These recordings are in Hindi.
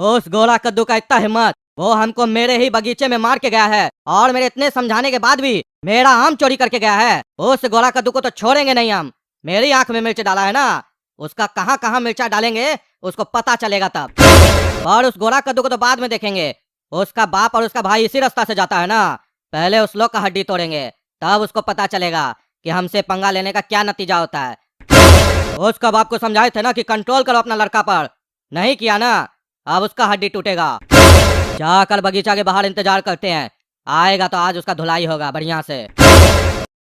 उस गोरा कद्दू का इतना हिम्मत, वो हमको मेरे ही बगीचे में मार के गया है और मेरे इतने समझाने के बाद भी मेरा आम चोरी करके गया है। उस गोरा कद्दू को तो छोड़ेंगे नहीं हम। मेरी आंख में मिर्च डाला है ना, उसका कहाँ कहाँ मिर्चा डालेंगे उसको पता चलेगा तब। और उस गोरा कद्दू को तो बाद में देखेंगे। उसका बाप और उसका भाई इसी रास्ता से जाता है ना, पहले उस लोग का हड्डी तोड़ेंगे, तब उसको पता चलेगा कि हमसे पंगा लेने का क्या नतीजा होता है। उसका बाप को समझाए थे ना कि कंट्रोल करो अपना लड़का पर, नहीं किया ना, अब उसका हड्डी टूटेगा। जाकर बगीचा के बाहर इंतजार करते हैं, आएगा तो आज उसका धुलाई होगा बढ़िया से।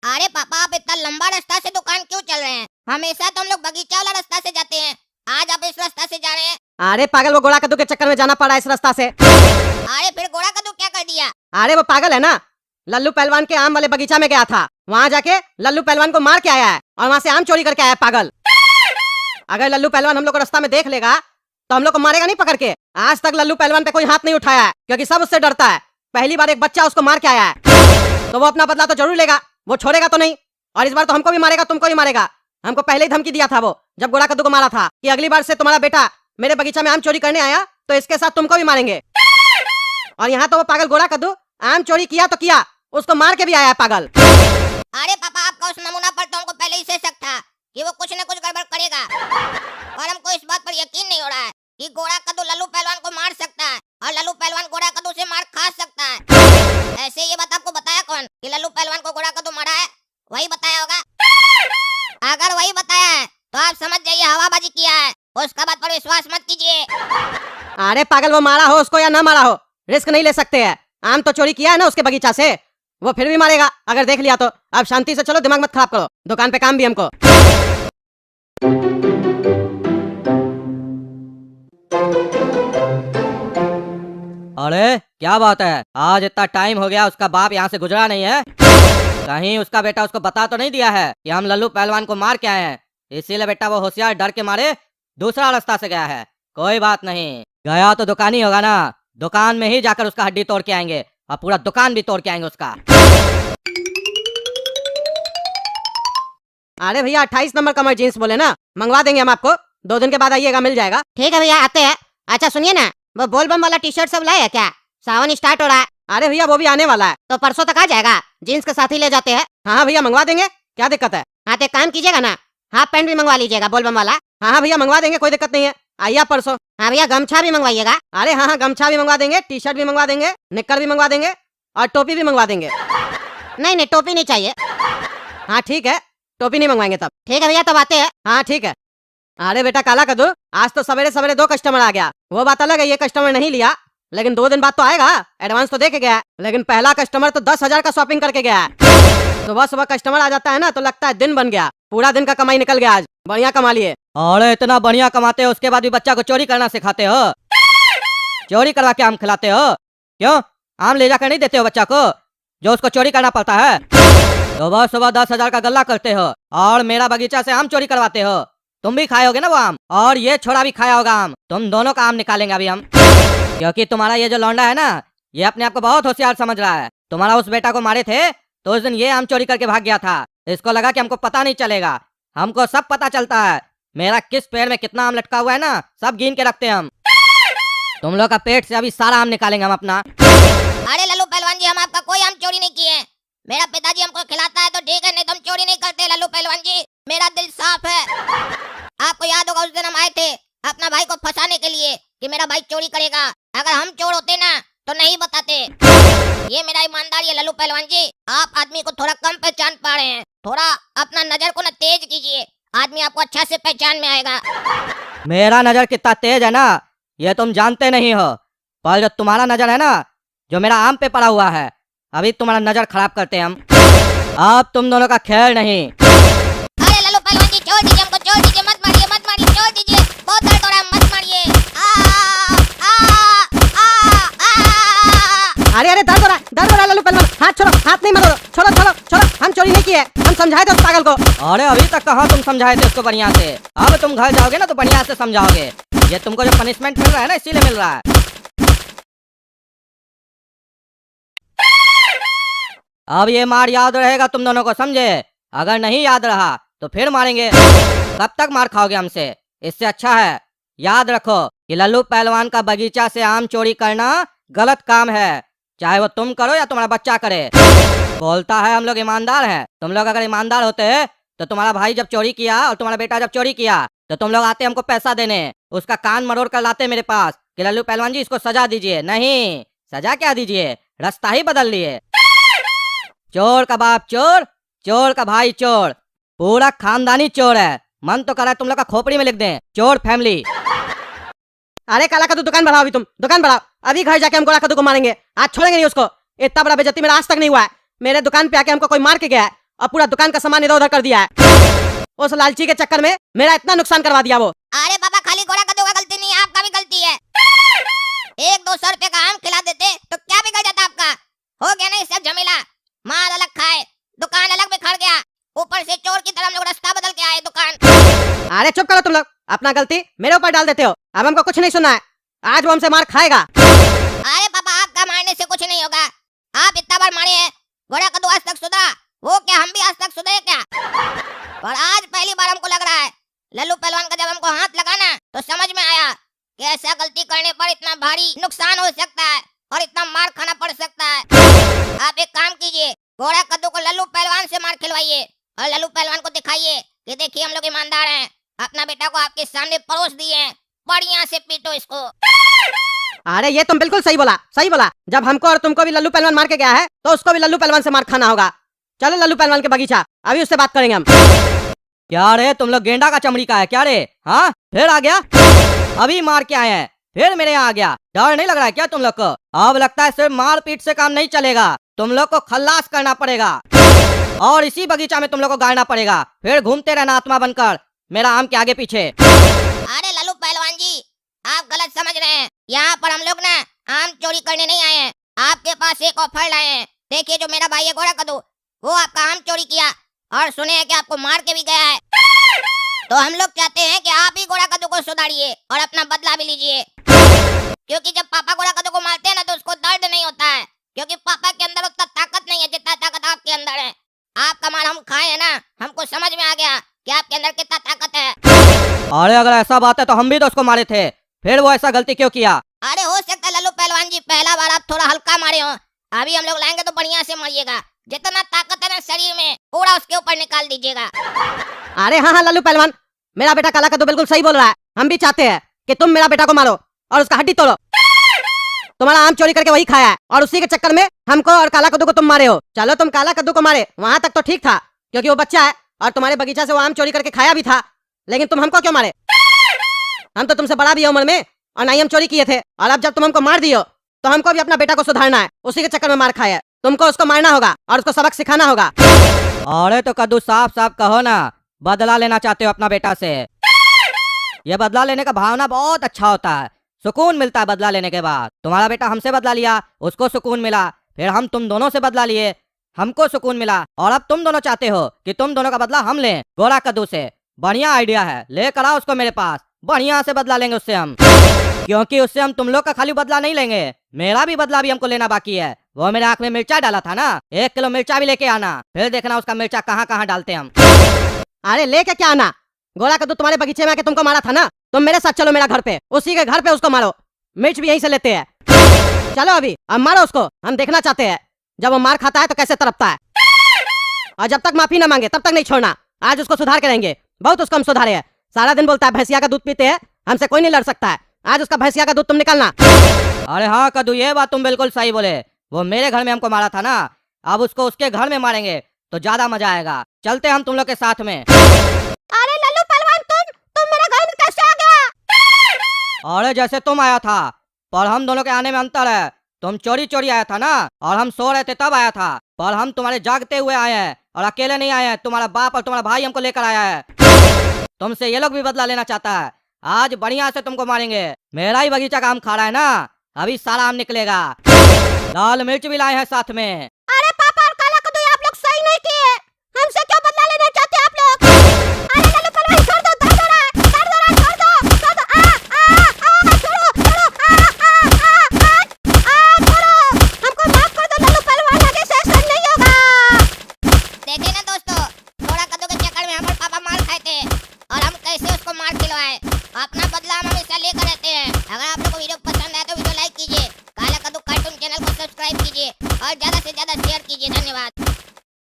अरे पापा, आप इतना लंबा रास्ता से दुकान क्यों चल रहे हैं? हमेशा तो हम लोग बगीचा वाला रास्ता से जाते हैं, आज आप इस रास्ता से जा रहे हैं। अरे पागल, वो गोरा कद्दू के चक्कर में जाना पड़ा इस रास्ता से। अरे फिर गोरा कद्दू क्या कर दिया? अरे वो पागल है ना, लल्लू पहलवान के आम वाले बगीचा में गया था, वहाँ जाके लल्लू पहलवान को मार के आया है और वहाँ से आम चोरी करके आया है पागल। अगर लल्लू पहलवान हम लोग को रास्ता में देख लेगा तो हम लोग को मारेगा नहीं पकड़ के। आज तक लल्लू पहलवान पे कोई हाथ नहीं उठाया है क्योंकि सब उससे डरता है। पहली बार एक बच्चा उसको मार के आया है तो वो अपना बदला तो जरूर लेगा, वो छोड़ेगा तो नहीं। और इस बार तो हमको भी मारेगा, तुमको भी मारेगा। हमको पहले ही धमकी दिया था वो, जब गोरा कद्दू को मारा था, कि अगली बार से तुम्हारा बेटा मेरे बगीचा में आम चोरी करने आया तो इसके साथ तुमको भी मारेंगे। और यहाँ तो वो पागल गोरा कद्दू आम चोरी किया तो किया, उसको मार के भी आया है पागल। अरे पापा, आपका उस नमूना पर तो हमको पहले ही से शक था कि वो कुछ न कुछ गड़बड़ करेगा, और हमको इस बात पर यकीन नहीं हो रहा है कि गोरा कद्दू लल्लू पहलवान को मार सकता है और लल्लू पहलवान गोरा कद्दू से मार खा सकता है। ऐसे ये बात आपको बताया कौन कि लल्लू पहलवान को गोरा कद्दू मारा है? वही बताया होगा। अगर वही बताया है तो आप समझ जाइए हवाबाजी किया है, उसका बात पर विश्वास मत कीजिए। अरे पागल, वो मारा हो उसको या ना मारा हो, रिस्क नहीं ले सकते हैं। आम तो चोरी किया है ना उसके बगीचा से, वो फिर भी मारेगा अगर देख लिया तो। अब शांति से चलो, दिमाग मत खराब करो, दुकान पे काम भी हमको। अरे क्या बात है, आज इतना टाइम हो गया उसका बाप यहाँ से गुजरा नहीं है? कहीं उसका बेटा उसको बता तो नहीं दिया है कि हम लल्लू पहलवान को मार के आए हैं, इसीलिए बेटा वो होशियार डर के मारे दूसरा रास्ता से गया है। कोई बात नहीं, गया तो दुकान ही होगा ना, दुकान में ही जाकर उसका हड्डी तोड़ के आएंगे और पूरा दुकान भी तोड़ के आएंगे उसका। अरे भैया 28 नंबर कमर जीन्स बोले ना, मंगवा देंगे हम आपको, 2 दिन के बाद आइएगा, मिल जाएगा। ठीक है भैया, आते हैं। अच्छा सुनिए ना, वो बोलबम वाला टी शर्ट सब लाए है क्या? सावन स्टार्ट हो रहा है। अरे भैया वो भी आने वाला है, तो परसों तक आ जाएगा, जीन्स के साथ ही ले जाते हैं। हाँ भैया मंगवा देंगे, क्या दिक्कत है। हाँ तो एक काम कीजिएगा ना, हाफ पैंट भी मंगवा लीजिएगा बोलबम वाला। हाँ भैया मंगवा देंगे, कोई दिक्कत नहीं है, आइए आप परसों। हाँ भैया, गमछा भी मंगवाइएगा। अरे हाँ, गमछा भी मंगवा देंगे, टी शर्ट भी मंगवा देंगे, निक्कर भी मंगवा देंगे और टोपी भी मंगवा देंगे। नहीं नहीं, टोपी नहीं चाहिए। हाँ ठीक है, टोपी नहीं मंगवाएंगे तब। ठीक है भैया, तब आते हैं। हाँ ठीक है। अरे बेटा काला कद्दू, आज तो सवेरे सवेरे 2 कस्टमर आ गया। वो बात अलग है, ये कस्टमर नहीं लिया, लेकिन 2 दिन बाद तो आएगा, एडवांस तो दे के गया। लेकिन पहला कस्टमर तो 10,000 का शॉपिंग करके गया है। सुबह सुबह कस्टमर आ जाता है ना तो लगता है दिन बन गया, पूरा दिन का कमाई निकल गया, आज बढ़िया कमा लिए। अरे इतना बढ़िया कमाते हो, उसके बाद भी बच्चा को चोरी करना सिखाते हो? चोरी करवा के आम खिलाते हो? क्यों, आम ले जाकर नहीं देते हो बच्चा को जो उसको चोरी करना पड़ता है? सुबह सुबह 10,000 का गल्ला करते हो और मेरा बगीचा से आम चोरी करवाते हो। तुम भी खाओगे ना वो आम, और ये छोरा भी खाया होगा आम। तुम दोनों का आम निकालेंगे अभी हम, क्योंकि तुम्हारा ये जो लौंडा है ना, ये अपने आप को बहुत होशियार समझ रहा है। तुम्हारा उस बेटा को मारे थे तो उस दिन ये आम चोरी करके भाग गया था। इसको लगा कि हमको पता नहीं चलेगा, हमको सब पता चलता है। मेरा किस पेड़ में कितना आम लटका हुआ है ना, सब गिन के रखते हैं हम। तुम लोग का पेट से अभी सारा आम निकालेंगे हम अपना। अरे लल्लू पहलवान जी, हम आपका कोई आम चोरी नहीं किए। मेरा पिताजी हमको खिलाता है तो ठीक है, नहीं तो हम चोरी नहीं करते लल्लू पहलवान जी, मेरा दिल साफ है। आपको याद होगा उस दिन हम आए थे अपना भाई को फंसाने के लिए कि मेरा भाई चोरी करेगा। अगर हम चोर होते ना तो नहीं बताते। ये मेरा ईमानदारी है लल्लू पहलवान जी। आप आदमी को थोड़ा कम पहचान पा रहे हैं, थोड़ा अपना नजर को ना तेज कीजिए, आदमी आपको अच्छा से पहचान में आएगा। मेरा नजर कितना तेज है ना, ये तुम जानते नहीं हो, पर जो तुम्हारा नजर है ना, जो मेरा आम पे पड़ा हुआ है, अभी तुम्हारा नजर खराब करते हैं हम। अब तुम दोनों का खेल नहीं। अरे लल्लू पहलवान जी, छोड़ दीजिए हमको, छोड़ दीजिए, मत मारिए, मत मारिए, छोड़ दीजिए, बहुत दर्द हो रहा है, मत मारिए। अरे अरे दर्द हो रहा है लल्लू पहलवान, हाथ छोड़ो, हाथ नहीं मारो, छोड़ो छोड़ो छोड़ो, हम चोरी नहीं किए, हम समझाए थे उस पागल को। अरे अभी तक कहाँ तुम समझाए थे उसको बढ़िया से, अब तुम घर जाओगे ना तो बढ़िया से समझाओगे। ये तुमको जो पनिशमेंट मिल रहा है ना, इसीलिए मिल रहा है। अब ये मार याद रहेगा तुम दोनों को, समझे? अगर नहीं याद रहा तो फिर मारेंगे। कब तक मार खाओगे हमसे? इससे अच्छा है याद रखो, कि लल्लू पहलवान का बगीचा से आम चोरी करना गलत काम है, चाहे वो तुम करो या तुम्हारा बच्चा करे। बोलता है हम लोग ईमानदार हैं। तुम लोग अगर ईमानदार होते तो तुम्हारा भाई जब चोरी किया और तुम्हारा बेटा जब चोरी किया तो तुम लोग आते हमको पैसा देने, उसका कान मरोड़ कर लाते मेरे पास कि लल्लू पहलवान जी इसको सजा दीजिए। नहीं, सजा क्या दीजिए, रास्ता ही बदल लिए। चोर का बाप चोर, चोर का भाई चोर, पूरा खानदानी चोर है। मन तो कर रहा है तुम लोग का खोपड़ी में लिख दें, चोर फैमिली। अरे काला कद्दू दुकान बढ़ाओ, अभी तुम दुकान बढ़ाओ, अभी घर जाके हम गोला कद्दू को मारेंगे। आज छोड़ेंगे नहीं उसको। इतना बड़ा बेइज्जती मेरा आज तक नहीं हुआ है। मेरे दुकान पे आके हमको कोई मार के गया है और पूरा दुकान का सामान इधर उधर कर दिया है। उस लालची के चक्कर में मेरा इतना नुकसान करवा दिया वो। अरे पापा, खाली घोड़ा कद्दू का गलती नहीं है, आपका भी गलती है। 100-200 रुपए का आम खिला देते तो क्या बिगड़ जाता आपका। हो गया नहीं सब झमेला, माल अलग खाए, दुकान अलग बिखर गया, ऊपर से चोर की तरह हम लोग रास्ता बदल के आए दुकान। अरे चुप करो तुम लोग, अपना गलती मेरे ऊपर डाल देते हो। अब हमको कुछ नहीं सुनना है, आज वो हमसे मार खाएगा। अरे पापा, आपका मारने से कुछ नहीं होगा। आप इतना बार मारे हैं, घोड़ा कद्दू आज तक सुधरा, वो क्या हम भी आज तक सुधरे क्या। पर आज पहली बार हमको लग रहा है लल्लू पहलवान का जब हमको हाथ लगाना तो समझ में आया कि ऐसा गलती करने पर इतना भारी नुकसान हो सकता है और इतना मार खाना पड़ सकता है। आप एक काम कीजिए, घोड़ा कद्दू को लल्लू पहलवान से मार खिलवाइए और लल्लू पहलवान को दिखाइए कि देखिए हम लोग ईमानदार हैं, अपना बेटा को आपके सामने परोस दिए हैं, बढ़िया से पीटो इसको। अरे ये तुम बिल्कुल सही बोला, सही बोला। जब हमको और तुमको भी लल्लू पहलवान मार के गया है तो उसको भी लल्लू पहलवान से मार खाना होगा। चलो लल्लू पहलवान के बगीचा, अभी उससे बात करेंगे हम। क्या रे तुम लोग गेंडा का चमड़ी का है क्या रे? हाँ फिर आ गया, अभी मार के आए हैं फिर मेरे यहाँ आ गया। डर नहीं लग रहा है क्या तुम लोग को? अब लगता है सिर्फ मार पीट से काम नहीं चलेगा, तुम लोग को खल्लास करना पड़ेगा और इसी बगीचा में तुम लोग को गाड़ना पड़ेगा। फिर घूमते रहना आत्मा बनकर मेरा आम के आगे पीछे। अरे लल्लू पहलवान जी, आप गलत समझ रहे हैं। यहाँ पर हम लोग ना आम चोरी करने नहीं आए हैं, आपके पास एक ऑफर लाए हैं। देखिए जो मेरा भाई है घोड़ा कद्दू, वो आपका आम चोरी किया और सुने हैं कि आपको मार के भी गया है। तो हम लोग चाहते हैं कि आप ही घोड़ा कद्दू को सुधारिए और अपना बदला भी लीजिए, क्योंकि जब पापा घोड़ा कद्दू को मारते हैं ना तो उसको दर्द नहीं होता है, क्योंकि पापा के अंदर उतना ताकत नहीं है जितना ताकत आपके अंदर है। आपका मार हम खाए हैं ना, हमको समझ में आ गया कि आपके अंदर कितना ताकत है। अरे अगर ऐसा बात है तो हम भी तो उसको मारे थे, फिर वो ऐसा गलती क्यों किया? अरे हो सकता है लल्लू पहलवान जी पहला बार आप थोड़ा हल्का मारे हो, अभी हम लोग लाएंगे तो बढ़िया से मारिएगा। जितना ताकत है ना शरीर में पूरा उसके ऊपर निकाल दीजिएगा। अरे हाँ हाँ लल्लू पहलवान, मेरा बेटा काला कद्दू बिल्कुल सही बोल रहा है। हम भी चाहते हैं कि तुम मेरा बेटा को मारो और उसका हड्डी तोड़ो। तुम्हारा आम चोरी करके वही खाया है और उसी के चक्कर में हमको और काला कद्दू को तुम मारे हो। चलो तुम काला कद्दू को मारे, वहां तक तो ठीक था क्योंकि वो बच्चा है और तुम्हारे बगीचा से वो आम चोरी करके खाया भी था, लेकिन तुम हमको क्यों मारे? हम तो तुमसे बड़ा भी है उम्र में और ना ही हम चोरी किए थे, और अब जब तुम हमको मार दियो तो हमको भी अपना बेटा को सुधारना है। उसी के चक्कर में मार खाया है, तुमको उसको मारना होगा और उसको सबक सिखाना होगा। अरे तो कद्दू साफ साफ कहो ना, बदला लेना चाहते हो अपना बेटा से? ये बदला लेने का भावना बहुत अच्छा होता है, सुकून मिलता है बदला लेने के बाद। तुम्हारा बेटा हमसे बदला लिया, उसको सुकून मिला, फिर हम तुम दोनों से बदला लिए, हमको सुकून मिला, और अब तुम दोनों चाहते हो कि तुम दोनों का बदला हम लें गोरा कद्दू से। बढ़िया आइडिया है, लेकर आओ उसको मेरे पास, बढ़िया से बदला लेंगे उससे हम। क्योंकि उससे हम तुम लोग का खाली बदला नहीं लेंगे, मेरा भी बदला भी हमको लेना बाकी है। वो मेरे आंख में मिर्चा डाला था ना, 1 किलो मिर्चा भी लेके आना, फिर देखना उसका मिर्चा कहाँ कहाँ डालते हम। अरे लेके क्या आना, गोला कद्दू तुम्हारे बगीचे में आके तुमको मारा था ना, तुम मेरे साथ चलो मेरा घर पे, उसी के घर पे उसको मारो, मिर्च भी यहीं से लेते हैं। चलो अभी अब मारो उसको, हम देखना चाहते हैं जब वो मार खाता है तो कैसे तड़पता है। और जब तक माफी ना मांगे तब तक नहीं छोड़ना। आज उसको सुधार के रहेंगे, बहुत उसको हम सुधारे हैं। सारा दिन बोलता है भैंसिया का दूध पीते हैं, हमसे कोई नहीं लड़ सकता है। आज उसका भैंसिया का दूध तुम निकालना। अरे हाँ कद्दू, ये बात तुम बिल्कुल सही बोले। वो मेरे घर में हमको मारा था ना, अब उसको उसके घर में मारेंगे तो ज्यादा मजा आएगा। चलते हम तुम लोग के साथ में। अरे लल्लू पहलवान, तुम मेरे घर में कैसे आ गया? अरे जैसे तुम आया था, पर हम दोनों के आने में अंतर है। तुम चोरी चोरी आया था ना, और हम सो रहे थे तब आया था, पर हम तुम्हारे जागते हुए आए हैं और अकेले नहीं आए हैं। तुम्हारा बाप और तुम्हारा भाई हमको लेकर आया है, तुमसे ये लोग भी बदला लेना चाहता है। आज बढ़िया से तुमको मारेंगे। मेरा ही बगीचा का आम खा रहा है ना, अभी सारा आम निकलेगा। लाल मिर्च भी लाए हैं साथ में। अरे पापा और काला कद्दू, आप लोग सही नहीं किए, हमसे क्यों बदला लेना चाहते आप लोग? अरे लल्लू पहलवान छोड़ दो, दर्द हो रहा है, दर्द हो रहा है, छोड़ दो, छोड़ दो, छोड़ो, छोड़ो, हमको माफ कर दो लल्लू पहलवान, आगे से ऐसा नहीं होगा। देखिए ना दोस्तों, थोड़ा कद्दू के चक्कर में हमारे पापा मार खाए थे और हम कैसे उसको मार खिलवाए। अपना बदला हम हमेशा लेकर रहते हैं। अगर आप लोग को वीडियो